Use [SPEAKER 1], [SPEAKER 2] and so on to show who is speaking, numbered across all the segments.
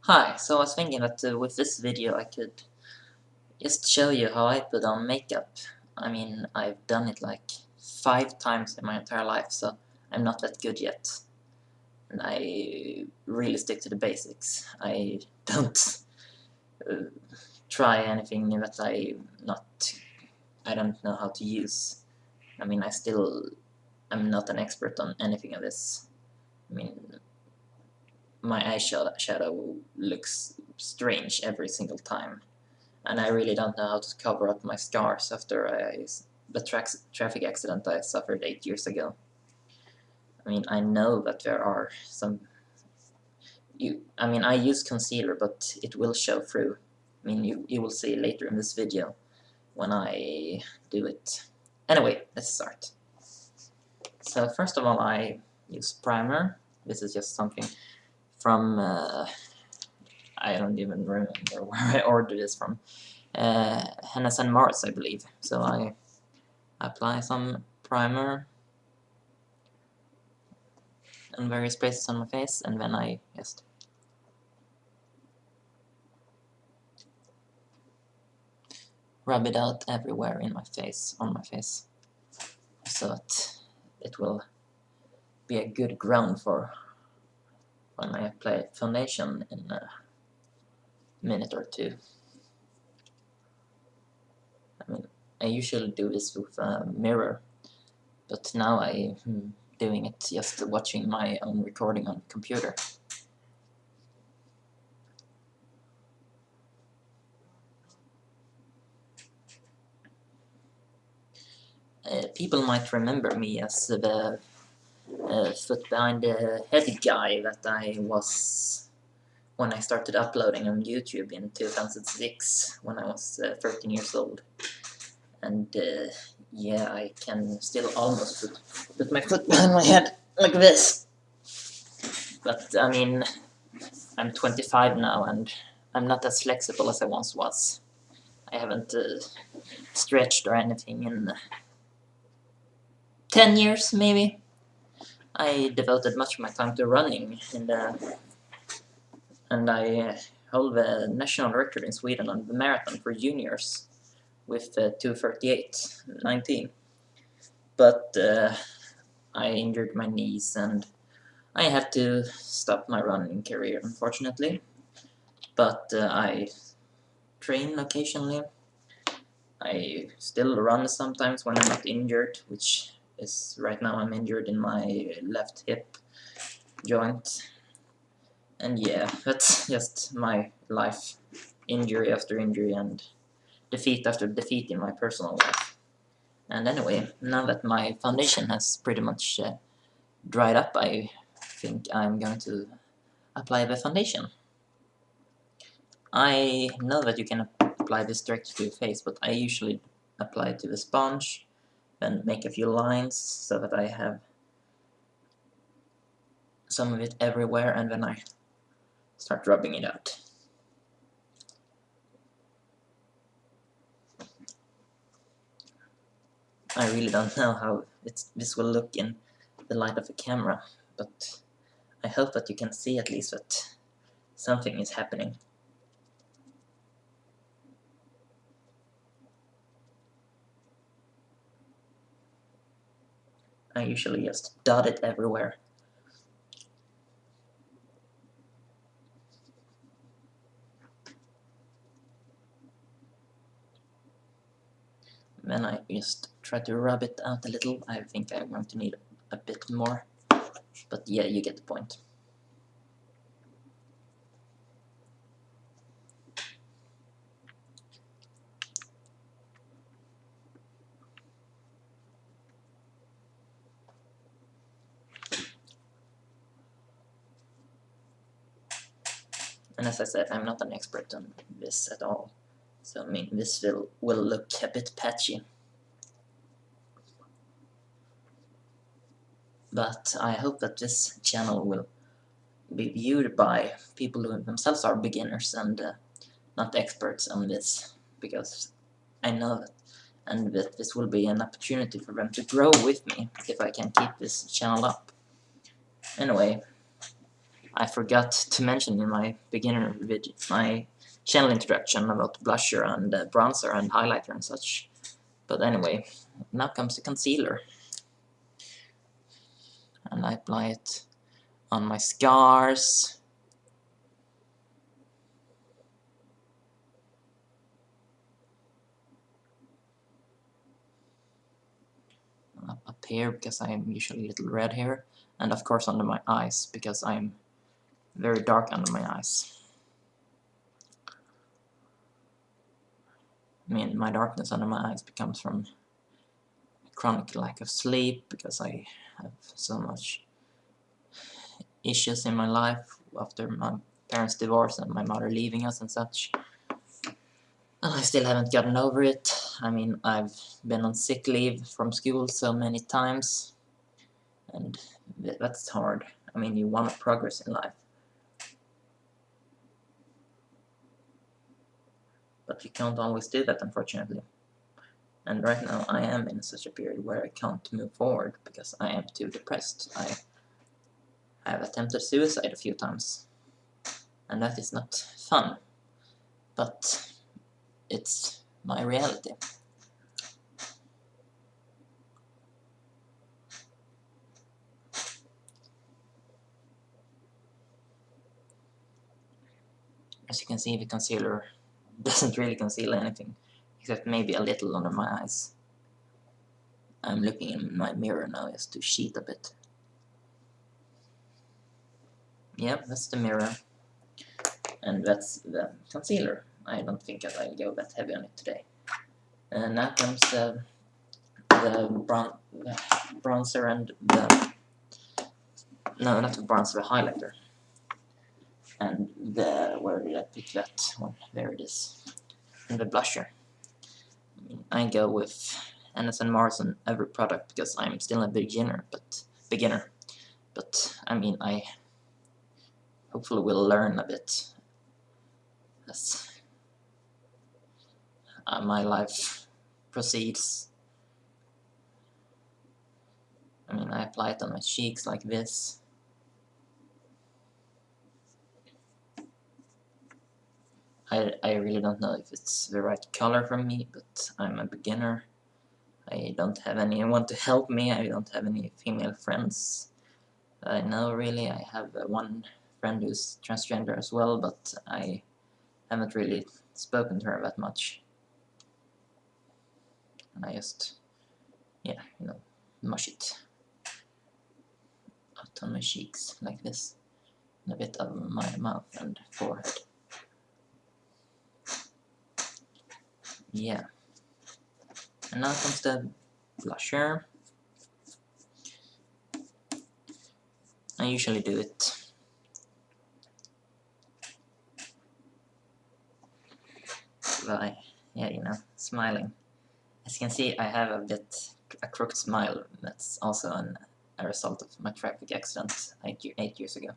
[SPEAKER 1] Hi, so I was thinking that with this video I could just show you how I put on makeup. I mean, I've done it like 5 times in my entire life, so I'm not that good yet. And I really stick to the basics. I don't uh, try anything that I don't know how to use. I mean, I'm not an expert on anything of this. I mean, my eyeshadow looks strange every single time. And I really don't know how to cover up my scars after the traffic accident I suffered 8 years ago. I mean, I know that there are some... I mean, I use concealer, but it will show through. I mean, you will see later in this video when I do it. Anyway, let's start. So first of all, I use primer. This is just something from... I don't even remember where I ordered this from. Hennes and Mars, I believe. So I apply some primer on various places on my face, and then I just rub it out everywhere in my face, on my face, so that it will be a good ground for when I apply foundation in a minute or two. I mean, I usually do this with a mirror, but now I'm doing it just watching my own recording on computer. People might remember me as the foot behind the head guy that I was when I started uploading on YouTube in 2006 when I was 13 years old. And yeah, I can still almost put my foot behind my head like this. But I mean, I'm 25 now and I'm not as flexible as I once was. I haven't stretched or anything in 10 years maybe. I devoted much of my time to running and I hold the national record in Sweden on the marathon for juniors with 2:38.19. But I injured my knees and I had to stop my running career, unfortunately. But I train occasionally. I still run sometimes when I'm not injured, which is right now I'm injured in my left hip joint. And yeah, that's just my life, injury after injury and defeat after defeat in my personal life. And anyway, now that my foundation has pretty much dried up, I think I'm going to apply the foundation. I know that you can apply this directly to your face, but I usually apply it to the sponge, then make a few lines so that I have some of it everywhere, and then I start rubbing it out. I really don't know how this will look in the light of the camera, but I hope that you can see at least that something is happening. I usually just dot it everywhere. Then I just try to rub it out a little. I think I'm going to need a bit more, but yeah, you get the point. And as I said, I'm not an expert on this at all, so I mean, this will look a bit patchy. But I hope that this channel will be viewed by people who themselves are beginners and not experts on this, because I know that, and that this will be an opportunity for them to grow with me if I can keep this channel up. Anyway, I forgot to mention in my beginner video, my channel introduction about blusher and bronzer and highlighter and such. But anyway, now comes the concealer. And I apply it on my scars. Up here because I'm usually a little red here, and of course under my eyes because I'm very dark under my eyes. I mean, my darkness under my eyes becomes from chronic lack of sleep because I have so much issues in my life after my parents' divorce and my mother leaving us and such. And I still haven't gotten over it. I mean, I've been on sick leave from school so many times, and that's hard. I mean, you want to progress in life, but you can't always do that, unfortunately. And right now I am in such a period where I can't move forward because I am too depressed. I have attempted suicide a few times, and that is not fun, but it's my reality. As you can see, the concealer doesn't really conceal anything, except maybe a little under my eyes. I'm looking in my mirror now just to sheet a bit. Yep, that's the mirror. And that's the concealer. I don't think that I'll go that heavy on it today. And now comes the bronzer and the... No, not the bronzer, the highlighter. And where did I pick that one? There it is. And the blusher. I go with N.S. Mars on every product because I'm still a beginner. But I mean, I hopefully will learn a bit as my life proceeds. I mean, I apply it on my cheeks like this. I really don't know if it's the right color for me, but I'm a beginner. I don't have anyone to help me. I don't have any female friends. I know really. I have one friend who's transgender as well, but I haven't really spoken to her that much. And I just, yeah, you know, mush it out on my cheeks like this, and a bit of my mouth and forehead. Yeah. And now comes the blusher. I usually do it by, yeah, you know, smiling. As you can see, I have a crooked smile. That's also a result of my traffic accident 8 years ago.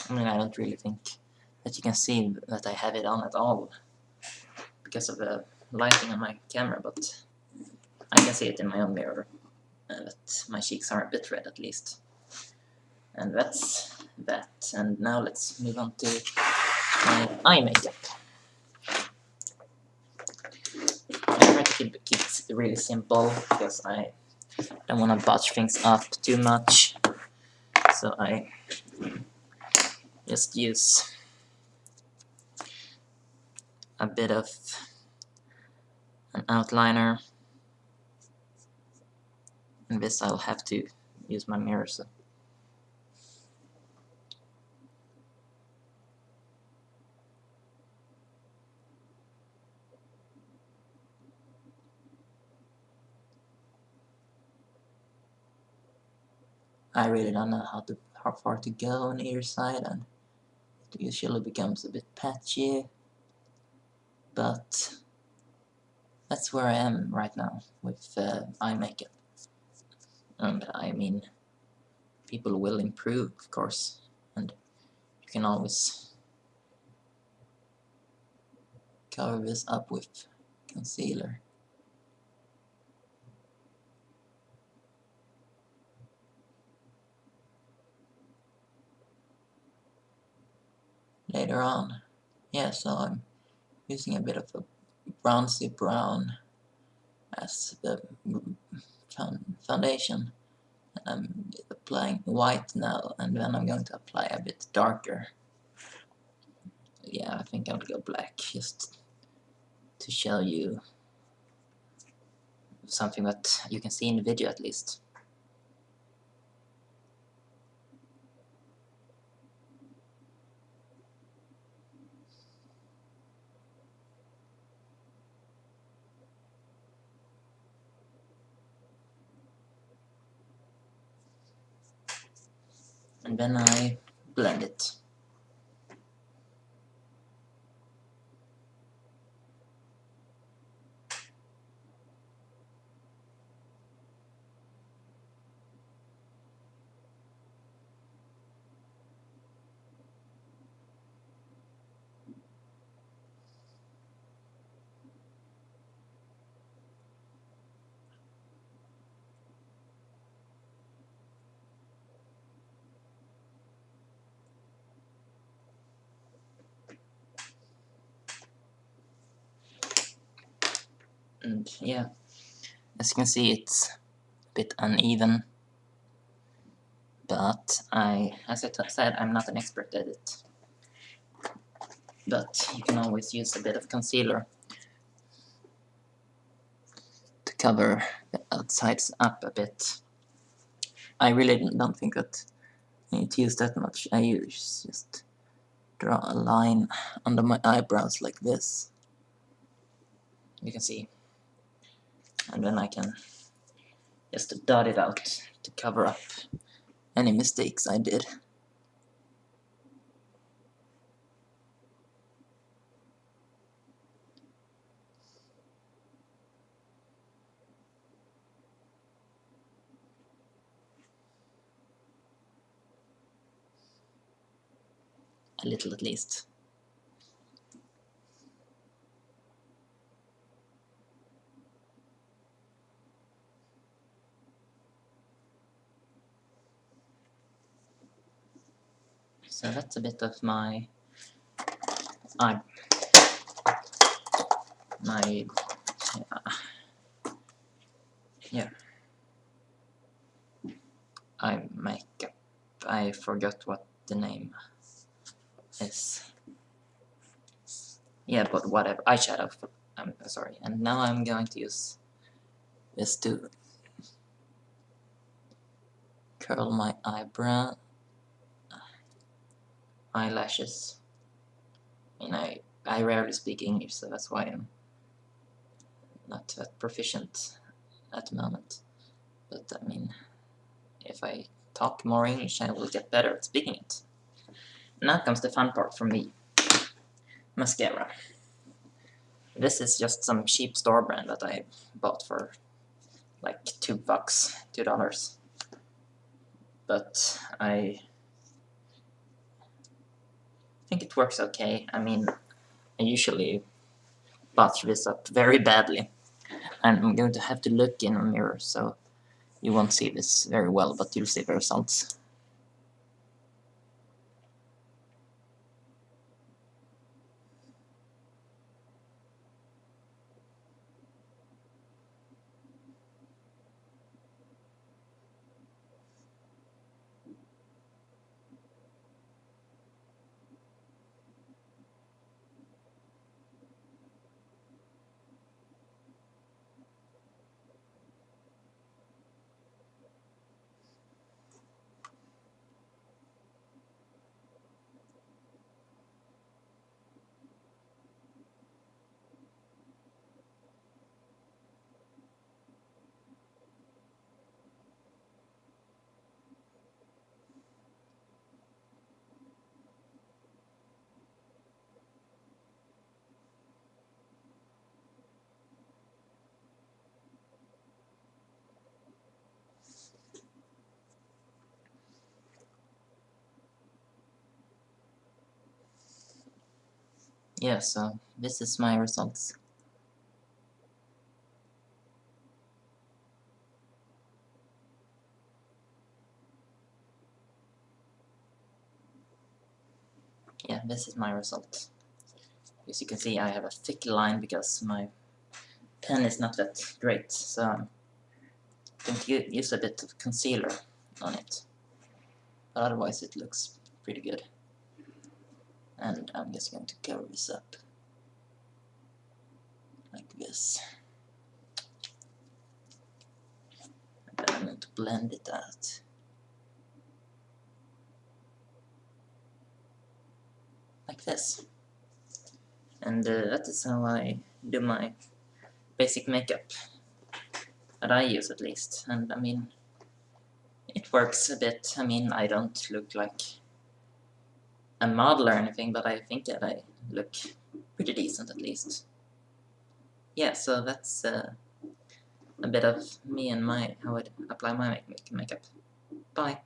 [SPEAKER 1] I mean, I don't really think that you can see that I have it on at all because of the lighting on my camera, but I can see it in my own mirror, that my cheeks are a bit red at least. And that's that. And now let's move on to my eye makeup. I try to keep it really simple because I don't want to botch things up too much. So I just use a bit of an outliner, and this I'll have to use my mirror. So I really don't know how far to go on either side, and it usually becomes a bit patchy, but that's where I am right now with eye makeup. And I mean, people will improve, of course, and you can always cover this up with concealer. Later on. Yeah, so I'm using a bit of a bronzy brown as the foundation. I'm applying white now, and then I'm going to apply a bit darker. Yeah, I think I'll go black, just to show you something that you can see in the video at least. And then I blend it. And yeah, as you can see, it's a bit uneven, but as I said, I'm not an expert at it. But you can always use a bit of concealer to cover the outsides up a bit. I really don't think that I need to use that much. I just draw a line under my eyebrows like this. You can see. And then I can just dot it out to cover up any mistakes I did. A little at least. So that's a bit of my eye makeup. I forgot what the name is. Yeah, but whatever. Eyeshadow. I'm sorry. And now I'm going to use this to curl my eyebrow, eyelashes. I mean, I rarely speak English, so that's why I'm not that proficient at the moment. But I mean, if I talk more English, I will get better at speaking it. Now comes the fun part for me. Mascara. This is just some cheap store brand that I bought for like $2. But I think it works okay. I mean, I usually botch this up very badly. And I'm going to have to look in a mirror, so you won't see this very well, but you'll see the results. yeah, so this is my results. Yeah, this is my result. As you can see, I have a thick line because my pen is not that great, so I'm going to use a bit of concealer on it. But otherwise it looks pretty good. And I'm just going to cover this up like this. And then I'm going to blend it out. Like this. And that is how I do my basic makeup. That I use at least. And I mean, it works a bit. I mean, I don't look like a model or anything, but I think that I look pretty decent at least. Yeah, so that's a bit of me and how I apply my makeup. Bye.